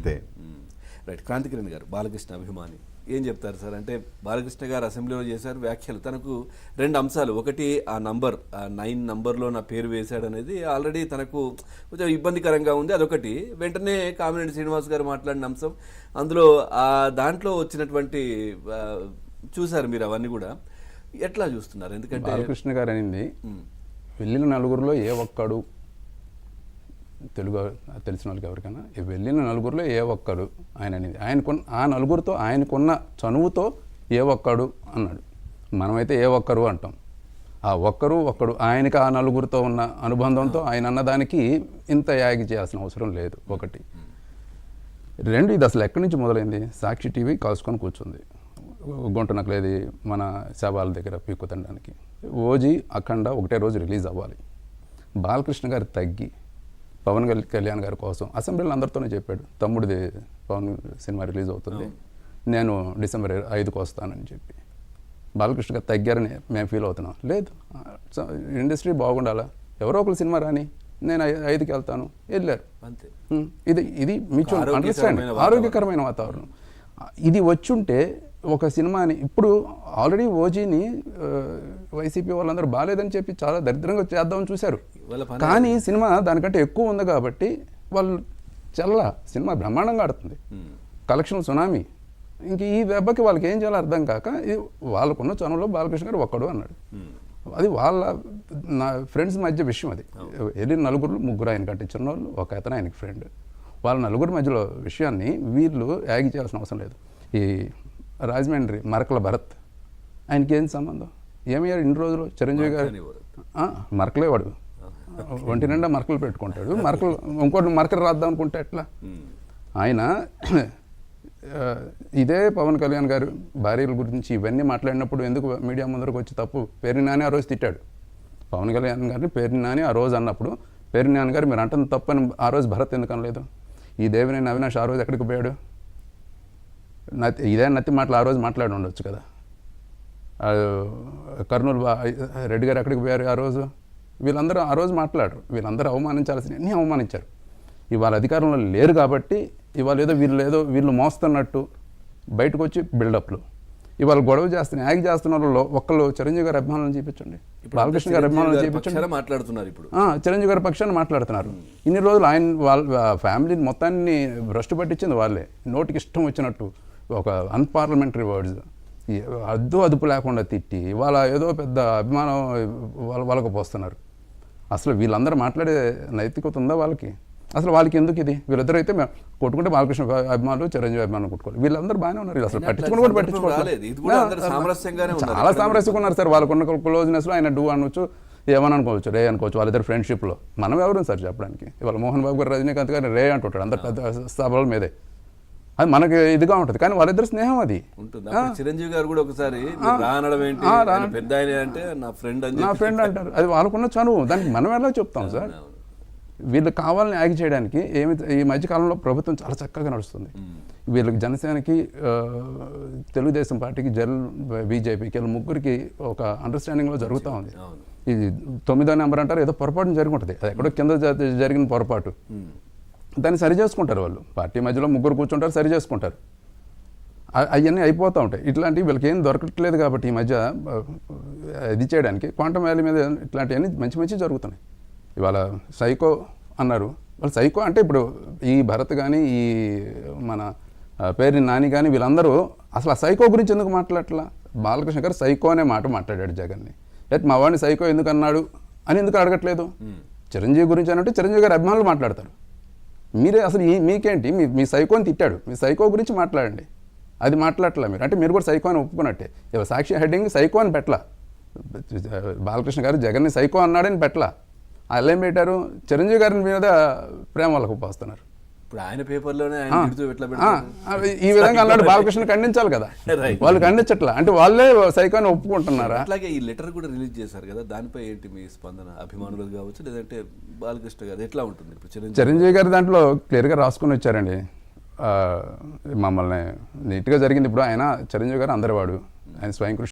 అంతే. రైట్. క్రాంతికిరణ్ గారు, బాలకృష్ణ అభిమాని, ఏం చెప్తారు సార్? అంటే బాలకృష్ణ గారు అసెంబ్లీలో చేశారు వ్యాఖ్యలు, తనకు రెండు అంశాలు. ఒకటి ఆ నంబర్, ఆ 9 నంబర్లో నా పేరు వేశాడు అనేది ఆల్రెడీ తనకు కొంచెం ఇబ్బందికరంగా ఉంది, అదొకటి. వెంటనే కామినేని శ్రీనివాస్ గారు మాట్లాడిన అంశం, అందులో దాంట్లో వచ్చినటువంటి చూశారు మీరు, అవన్నీ కూడా ఎట్లా చూస్తున్నారు? ఎందుకంటే బాలకృష్ణ గారు అనింది, వెళ్ళిన నలుగురిలో ఏ ఒక్కడు, తెలుగు తెలిసిన వాళ్ళకి ఎవరికైనా, వెళ్ళిన నలుగురిలో ఏ ఒక్కడు ఆయన అనేది, ఆ నలుగురితో ఆయనకున్న చనువుతో ఏ ఒక్కడు అన్నాడు. మనమైతే ఏ ఒక్కరు అంటాం. ఆ ఒక్కడు ఆయనకి ఆ నలుగురితో ఉన్న అనుబంధంతో ఆయన అన్నదానికి ఇంత యాగి చేయాల్సిన అవసరం లేదు. ఒకటి. రెండు, ఇది అసలు ఎక్కడి నుంచి మొదలైంది? సాక్షి టీవీ కాల్చుకొని కూర్చుంది గుంట నకలేది మన శవాల దగ్గర పీక్కుతండానికి. ఓజీ అఖండ ఒకటే రోజు రిలీజ్ అవ్వాలి. బాలకృష్ణ గారు తగ్గి పవన్ కళ్యాణ్ గారి కోసం అసెంబ్లీలో అందరితోనే చెప్పాడు, తమ్ముడిది పవన్ సినిమా రిలీజ్ అవుతుంది, నేను డిసెంబర్ 5కి వస్తానని చెప్పి. బాలకృష్ణ గారు తగ్గారని మేము ఫీల్ అవుతున్నాం. లేదు, ఇండస్ట్రీ బాగుండాలా, ఎవరో ఒకరు సినిమా రాని, నేను 5కి వెళ్తాను, వెళ్ళారు. అంతే. ఇది మ్యూచువల్ అండర్స్టాండింగ్, ఆరోగ్యకరమైన వాతావరణం. ఇది వచ్చుంటే ఒక సినిమాని, ఇప్పుడు ఆల్రెడీ ఓజీని వైసీపీ వాళ్ళందరూ బాగాలేదని చెప్పి చాలా దరిద్రంగా చేద్దామని చూశారు. కానీ సినిమా దానికంటే ఎక్కువ ఉంది కాబట్టి వాళ్ళు సినిమా బ్రహ్మాండంగా ఆడుతుంది, కలెక్షన్ సునామీ. ఇంక ఈ దెబ్బకి వాళ్ళకి ఏం చేయాలో అర్థం కాక వాళ్ళకున్న చనువులో బాలకృష్ణ గారు ఒక్కడు అన్నాడు. అది నా ఫ్రెండ్స్ మధ్య విషయం. అది వెళ్ళిన నలుగురు, ముగ్గురు ఆయన కంటే చిన్నోళ్ళు, ఒక అతను ఆయనకి ఫ్రెండ్. వాళ్ళ నలుగురి మధ్యలో విషయాన్ని వీళ్ళు యాగి చేయాల్సిన అవసరం లేదు. ఈ రాజమండ్రి మరకల భరత్, ఆయనకి ఏం సంబంధం? ఏమయ్యారు ఇన్ని రోజులు? చిరంజీవి గారు మరకలే వాడు, ఒంటి నిండా మరకలు పెట్టుకుంటాడు. ఇంకోటి మరకలు రాద్దాం అనుకుంటే ఎట్లా? ఆయన ఇదే పవన్ కళ్యాణ్ గారు భార్యల గురించి ఇవన్నీ మాట్లాడినప్పుడు ఎందుకు మీడియా ముందరకు వచ్చి పేర్ని నాని ఆ రోజు తిట్టాడు. పవన్ కళ్యాణ్ గారిని పేర్ని నాని ఆ రోజు అన్నప్పుడు పేర్ని నాని గారు మీరు అంటుంది తప్పని ఆ రోజు భరత్ ఎందుకు అనలేదు? ఈ దేవినేని అవినాష్ ఆ రోజు ఎక్కడికి పోయాడు? ఇదే నత్తి మాటలు ఆ రోజు మాట్లాడి ఉండొచ్చు కదా. కర్నూలు రెడ్డి గారు ఎక్కడికి పోయారు ఆ రోజు? వీళ్ళందరూ ఆ రోజు మాట్లాడరు. వీళ్ళందరూ అవమానించాల్సినవి అవమానించారు. ఇవాళ అధికారంలో లేరు కాబట్టి ఇవాళ వీళ్ళు మోస్తున్నట్టు బయటకు వచ్చి బిల్డప్లు, ఇవాళ గొడవ చేస్తున్న యాగి చేస్తున్న వాళ్ళలో ఒక్కళ్ళు చిరంజీవి గారి అభిమానులను చూపించండి, బాలకృష్ణ గారి అభిమానులను చూపించండి. మాట్లాడుతున్నారు ఇప్పుడు చిరంజీవి గారి పక్షాన్ని మాట్లాడుతున్నారు. ఇన్ని రోజులు వాళ్ళ ఫ్యామిలీని మొత్తాన్ని భ్రష్టు పట్టించింది వాళ్ళే. నోటికి ఇష్టం వచ్చినట్టు ఒక అన్పార్లమెంటరీ వర్డ్స్ అదుపు లేకుండా తిట్టి వాళ్ళ ఏదో పెద్ద అభిమానం వాళ్ళకు పోస్తున్నారు. అసలు వీళ్ళందరూ మాట్లాడే నైతికత ఉందా వాళ్ళకి? అసలు వాళ్ళకి ఎందుకు ఇది? వీళ్ళిద్దరూ అయితే మేము కొట్టుకుంటే బాలకృష్ణ అభిమానులు, చిరంజీవి అభిమానులు కొట్టుకోవాలి. వీళ్ళందరూ బాగానే ఉన్నారు. అసలు పట్టించుకోవాలి. చాలా సామరస్యంగా ఉన్నారు సార్. వాళ్ళకున్న క్లోజ్నెస్లో ఆయన డూ అనొచ్చు, ఏమని అనుకోవచ్చు, రే అనుకోవచ్చు. వాళ్ళిద్దరు ఫ్రెండ్షిప్లో మనం ఎవరు సార్ చెప్పడానికి? ఇవాళ మోహన్ బాబు గారు, రజనీకాంత్ గారు రే అంటుంటాడు అందరు పెద్ద సభల మీదే. అది మనకి ఇదిగా ఉంటుంది, కానీ వాళ్ళిద్దరు స్నేహం అది ఉంటుంది. చిరంజీవి గారు కూడా ఒకసారి పెద్ద అంటే నా ఫ్రెండ్ అంటారు. అది వాళ్ళకున్న చనువు, దానికి మనం ఎలా చెప్తాం సార్? వీళ్ళు కావాలని యాగి చేయడానికి ఈ మధ్యకాలంలో ప్రభుత్వం చాలా చక్కగా నడుస్తుంది. వీళ్ళకి జనసేనకి, తెలుగుదేశం పార్టీకి, బీజేపీకి వీళ్ళ ముగ్గురికి ఒక అండర్స్టాండింగ్లో జరుగుతూ ఉంది. ఇది 9వ నెంబర్ అంటారు, ఏదో పొరపాటు జరిగి ఉంటుంది, అది ఎక్కడో కింద జరిగిన పొరపాటు. దాన్ని సరి చేసుకుంటారు వాళ్ళు. పార్టీ మధ్యలో ముగ్గురు కూర్చుంటారు, సరి చేసుకుంటారు. అవన్నీ అయిపోతూ ఉంటాయి. ఇట్లాంటివి వీళ్ళకి ఏం దొరకట్లేదు కాబట్టి ఈ మధ్య ఇది చేయడానికి క్వాంటమ్ వ్యాలీ మీద ఇట్లాంటివన్నీ మంచి జరుగుతున్నాయి. ఇవాళ సైకో అన్నారు. వాళ్ళు సైకో అంటే ఇప్పుడు ఈ భరత్ కానీ, ఈ మన పేర్ని నాని కానీ, వీళ్ళందరూ అసలు ఆ సైకో గురించి ఎందుకు మాట్లాడట్లా? బాలకృష్ణ గారు సైకో అనే మాట మాట్లాడాడు జగన్ని. అయితే మా వాడిని సైకో ఎందుకు అన్నాడు అని ఎందుకు అడగట్లేదు? చిరంజీవి గురించి అన్నట్టు చిరంజీవి గారి అభిమానులు మాట్లాడతారు. మీరే అసలు మీకేంటి? మీ సైకోని తిట్టాడు, మీ సైకో గురించి మాట్లాడండి. అది మాట్లాడట్లా మీరు, అంటే మీరు కూడా సైకో అని ఒప్పుకున్నట్టే. ఇవాళ సాక్షి హెడ్డింగ్ సైకో అని పెట్టలా. బాలకృష్ణ గారు జగన్ని సైకో అన్నాడని పెట్టలా. వాళ్ళు ఏం పెట్టారు? చిరంజీవి గారి మీద ప్రేమ వాళ్ళకు పోస్తున్నారు. ఇప్పుడు ఆయన పేపర్లోనే ఈ విధంగా అన్నాడు. బాలకృష్ణ ఖండించాలి కదా, వాళ్ళు ఖండించట్లా. అంటే వాళ్ళే సైకోని ఒప్పుకుంటున్నారా? అట్లాగే ఈ లెటర్ కూడా రిలీజ్ చేశారు కదా, దానిపై ఏంటి మీ స్పందన? అభిమానులు కావచ్చు, లేదంటే బాలకృష్ణ గారు ఎట్లా ఉంటుంది? ఇప్పుడు చిరంజీవి గారి దాంట్లో క్లియర్గా రాసుకుని వచ్చారండి, మమ్మల్ని నీట్గా జరిగింది. ఇప్పుడు ఆయన చిరంజీవి గారు అందరివాడు, ఆయన స్వయం కృషి